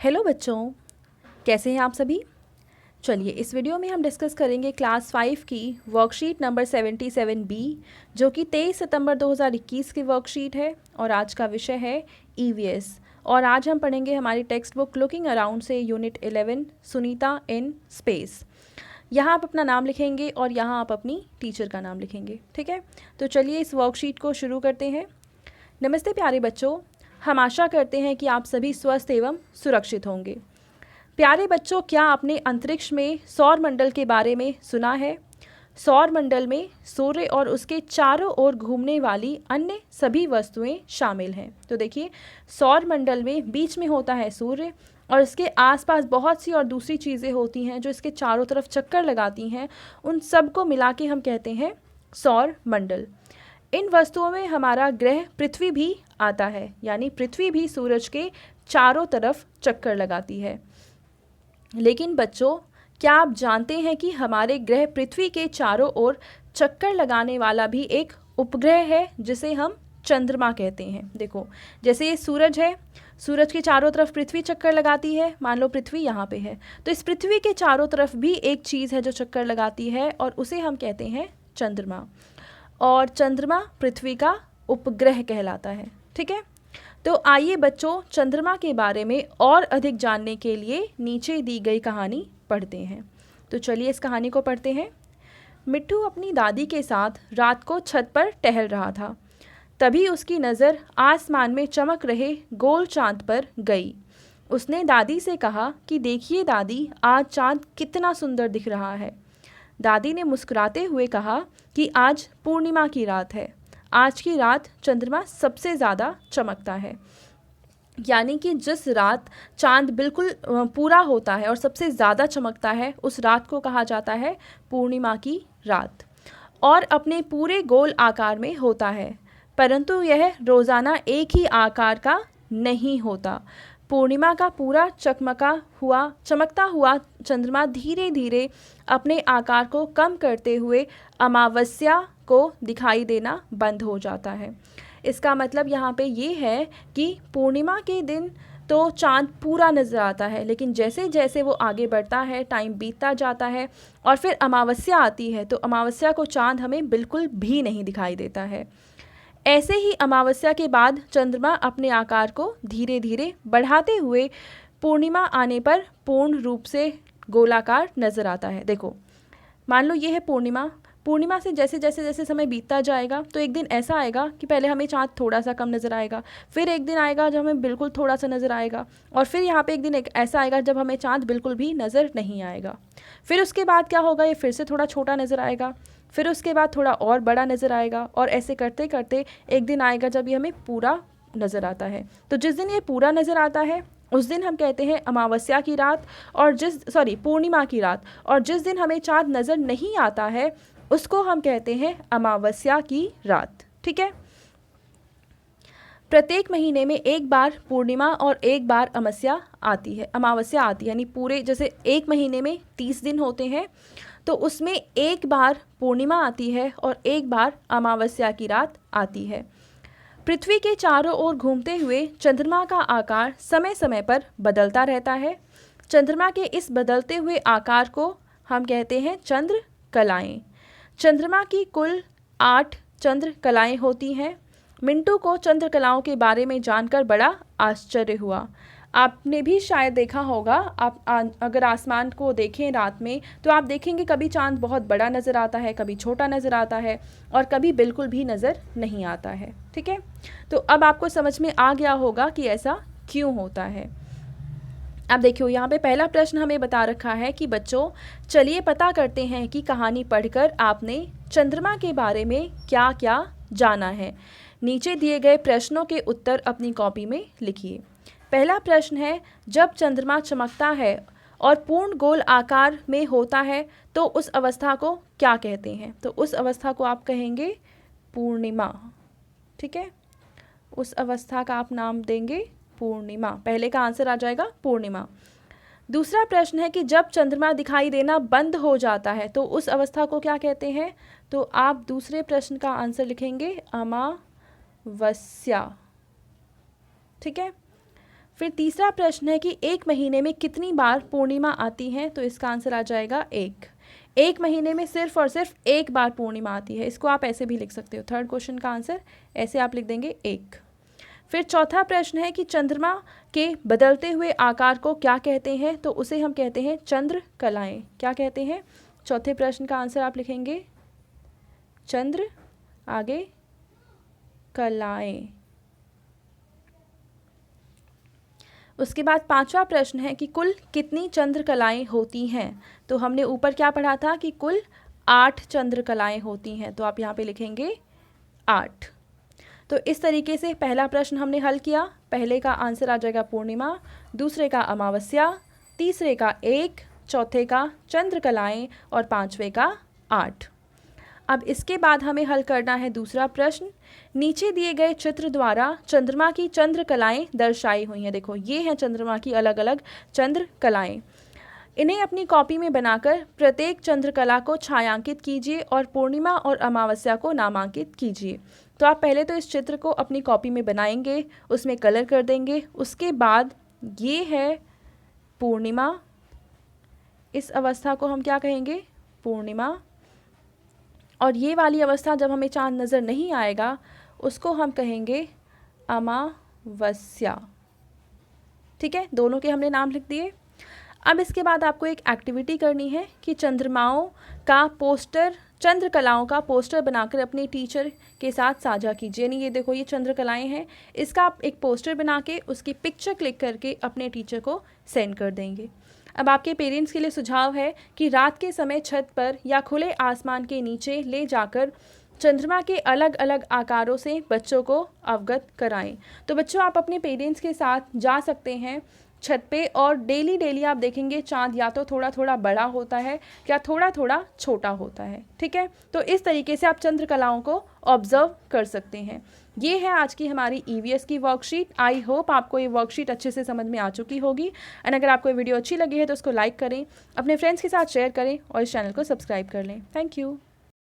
Hello बच्चों, कैसे हैं आप सभी। चलिए इस वीडियो में हम डिस्कस करेंगे क्लास 5 की वर्कशीट नंबर 77B, जो कि 23 सितंबर 2021 की वर्कशीट है और आज का विषय है EVS। और आज हम पढ़ेंगे हमारी टेक्स्ट बुक लुकिंग अराउंड से यूनिट 11 सुनीता इन स्पेस। यहाँ आप अपना नाम लिखेंगे और यहाँ आप अपनी टीचर का नाम लिखेंगे, ठीक है। तो चलिए इस वर्कशीट को शुरू करते हैं। नमस्ते प्यारे बच्चों, हम आशा करते हैं कि आप सभी स्वस्थ एवं सुरक्षित होंगे। प्यारे बच्चों, क्या आपने अंतरिक्ष में सौर मंडल के बारे में सुना है। सौर मंडल में सूर्य और उसके चारों ओर घूमने वाली अन्य सभी वस्तुएं शामिल हैं। तो देखिए, सौर मंडल में बीच में होता है सूर्य और इसके आसपास बहुत सी और दूसरी चीज़ें होती हैं जो इसके चारों तरफ चक्कर लगाती हैं। उन सब को मिला के हम कहते हैं सौर मंडल। इन वस्तुओं में हमारा ग्रह पृथ्वी भी आता है, यानी पृथ्वी भी सूरज के चारों तरफ चक्कर लगाती है। लेकिन बच्चों, क्या आप जानते हैं कि हमारे ग्रह पृथ्वी के चारों ओर चक्कर लगाने वाला भी एक उपग्रह है जिसे हम चंद्रमा कहते हैं। देखो, जैसे ये सूरज है, सूरज के चारों तरफ पृथ्वी चक्कर लगाती है। मान लो पृथ्वी यहाँ पे है, तो इस पृथ्वी के चारों तरफ भी एक चीज़ है जो चक्कर लगाती है और उसे हम कहते हैं चंद्रमा। और चंद्रमा पृथ्वी का उपग्रह कहलाता है, ठीक है। तो आइए बच्चों, चंद्रमा के बारे में और अधिक जानने के लिए नीचे दी गई कहानी पढ़ते हैं। तो चलिए इस कहानी को पढ़ते हैं। मिट्ठू अपनी दादी के साथ रात को छत पर टहल रहा था। तभी उसकी नज़र आसमान में चमक रहे गोल चांद पर गई। उसने दादी से कहा कि देखिए दादी, आज चांद कितना सुंदर दिख रहा है। दादी ने मुस्कुराते हुए कहा कि आज पूर्णिमा की रात है। आज की रात चंद्रमा सबसे ज़्यादा चमकता है, यानी कि जिस रात चांद बिल्कुल पूरा होता है और सबसे ज़्यादा चमकता है, उस रात को कहा जाता है पूर्णिमा की रात। और अपने पूरे गोल आकार में होता है, परंतु यह रोज़ाना एक ही आकार का नहीं होता। पूर्णिमा का पूरा चमकता हुआ चंद्रमा धीरे धीरे अपने आकार को कम करते हुए अमावस्या को दिखाई देना बंद हो जाता है। इसका मतलब यहाँ पे ये है कि पूर्णिमा के दिन तो चांद पूरा नज़र आता है, लेकिन जैसे जैसे वो आगे बढ़ता है, टाइम बीतता जाता है और फिर अमावस्या आती है, तो अमावस्या को चांद हमें बिल्कुल भी नहीं दिखाई देता है। ऐसे ही अमावस्या के बाद चंद्रमा अपने आकार को धीरे धीरे बढ़ाते हुए पूर्णिमा आने पर पूर्ण रूप से गोलाकार नज़र आता है। देखो, मान लो ये है पूर्णिमा से जैसे जैसे समय बीतता जाएगा, तो एक दिन ऐसा आएगा कि पहले हमें चाँद थोड़ा सा कम नज़र आएगा, फिर एक दिन आएगा जब हमें बिल्कुल थोड़ा सा नज़र आएगा, और फिर यहाँ पे एक दिन ऐसा आएगा जब हमें चाँद बिल्कुल भी नज़र नहीं आएगा। फिर उसके बाद क्या होगा, ये फिर से थोड़ा छोटा नज़र आएगा, फिर उसके बाद थोड़ा और बड़ा नज़र आएगा, और ऐसे करते करते एक दिन आएगा जब ये हमें पूरा नज़र आता है। तो जिस दिन ये पूरा नज़र आता है उस दिन हम कहते हैं अमावस्या की रात, और पूर्णिमा की रात। और जिस दिन हमें चाँद नज़र नहीं आता है उसको हम कहते हैं अमावस्या की रात, ठीक है। प्रत्येक महीने में एक बार पूर्णिमा और एक बार अमावस्या आती है, यानी पूरे जैसे एक महीने में 30 दिन होते हैं, तो उसमें एक बार पूर्णिमा आती है और एक बार अमावस्या की रात आती है। पृथ्वी के चारों ओर घूमते हुए चंद्रमा का आकार समय समय पर बदलता रहता है। चंद्रमा के इस बदलते हुए आकार को हम कहते हैं चंद्र कलाएँ। चंद्रमा की कुल 8 चंद्र कलाएँ होती हैं। मिंटू को चंद्र कलाओं के बारे में जानकर बड़ा आश्चर्य हुआ। आपने भी शायद देखा होगा, आप अगर आसमान को देखें रात में तो आप देखेंगे कभी चांद बहुत बड़ा नज़र आता है, कभी छोटा नज़र आता है, और कभी बिल्कुल भी नज़र नहीं आता है, ठीक है। तो अब आपको समझ में आ गया होगा कि ऐसा क्यों होता है। अब देखियो, यहाँ पे पहला प्रश्न हमें बता रखा है कि बच्चों चलिए पता करते हैं कि कहानी पढ़कर आपने चंद्रमा के बारे में क्या क्या जाना है। नीचे दिए गए प्रश्नों के उत्तर अपनी कॉपी में लिखिए। पहला प्रश्न है, जब चंद्रमा चमकता है और पूर्ण गोल आकार में होता है तो उस अवस्था को क्या कहते हैं। तो उस अवस्था को आप कहेंगे पूर्णिमा, ठीक है। उस अवस्था का आप नाम देंगे पूर्णिमा। पहले का आंसर आ जाएगा पूर्णिमा। दूसरा प्रश्न है कि जब चंद्रमा दिखाई देना बंद हो जाता है तो उस अवस्था को क्या कहते हैं। तो आप दूसरे प्रश्न का आंसर लिखेंगे अमावस्या, ठीक है। फिर तीसरा प्रश्न है कि एक महीने में कितनी बार पूर्णिमा आती है, तो इसका आंसर आ जाएगा एक महीने में सिर्फ और सिर्फ एक बार पूर्णिमा आती है। इसको आप ऐसे भी लिख सकते हो, थर्ड क्वेश्चन का आंसर ऐसे आप लिख देंगे एक। फिर चौथा प्रश्न है कि चंद्रमा के बदलते हुए आकार को क्या कहते हैं, तो उसे हम कहते हैं चंद्र कलाएं। क्या कहते हैं? चौथे प्रश्न का आंसर आप लिखेंगे चंद्र, आगे कलाएं। उसके बाद पांचवा प्रश्न है कि कुल कितनी चंद्रकलाएं होती हैं, तो हमने ऊपर क्या पढ़ा था कि कुल 8 चंद्रकलाएं होती हैं, तो आप यहाँ पे लिखेंगे 8। तो इस तरीके से पहला प्रश्न हमने हल किया। पहले का आंसर आ जाएगा पूर्णिमा, दूसरे का अमावस्या, तीसरे का 1, चौथे का चंद्रकलाएं और पांचवे का 8। अब इसके बाद हमें हल करना है दूसरा प्रश्न। नीचे दिए गए चित्र द्वारा चंद्रमा की चंद्रकलाएं दर्शाई हुई हैं। देखो ये हैं चंद्रमा की अलग अलग चंद्रकलाएं। इन्हें अपनी कॉपी में बनाकर प्रत्येक चंद्रकला को छायांकित कीजिए और पूर्णिमा और अमावस्या को नामांकित कीजिए। तो आप पहले तो इस चित्र को अपनी कॉपी में बनाएंगे, उसमें कलर कर देंगे। उसके बाद ये है पूर्णिमा, इस अवस्था को हम क्या कहेंगे? पूर्णिमा। और ये वाली अवस्था जब हमें चांद नज़र नहीं आएगा उसको हम कहेंगे अमावस्या। ठीक है, दोनों के हमने नाम लिख दिए। अब इसके बाद आपको एक एक्टिविटी करनी है कि चंद्रमाओं का पोस्टर, चंद्रकलाओं का पोस्टर बनाकर अपने टीचर के साथ साझा कीजिए। यानी ये देखो ये चंद्रकलाएं हैं, इसका आप एक पोस्टर बना के उसकी पिक्चर क्लिक करके अपने टीचर को सेंड कर देंगे। अब आपके पेरेंट्स के लिए सुझाव है कि रात के समय छत पर या खुले आसमान के नीचे ले जाकर चंद्रमा के अलग अलग आकारों से बच्चों को अवगत कराएं। तो बच्चों आप अपने पेरेंट्स के साथ जा सकते हैं छत पे और डेली आप देखेंगे चाँद या तो थोड़ा थोड़ा बड़ा होता है या थोड़ा थोड़ा छोटा होता है। ठीक है, तो इस तरीके से आप चंद्रकलाओं को ऑब्जर्व कर सकते हैं। ये है आज की हमारी EVS की वर्कशीट। आई होप आपको ये वर्कशीट अच्छे से समझ में आ चुकी होगी। एंड अगर आपको ये वीडियो अच्छी लगी है तो उसको लाइक करें, अपने फ्रेंड्स के साथ शेयर करें और इस चैनल को सब्सक्राइब कर लें। Thank you.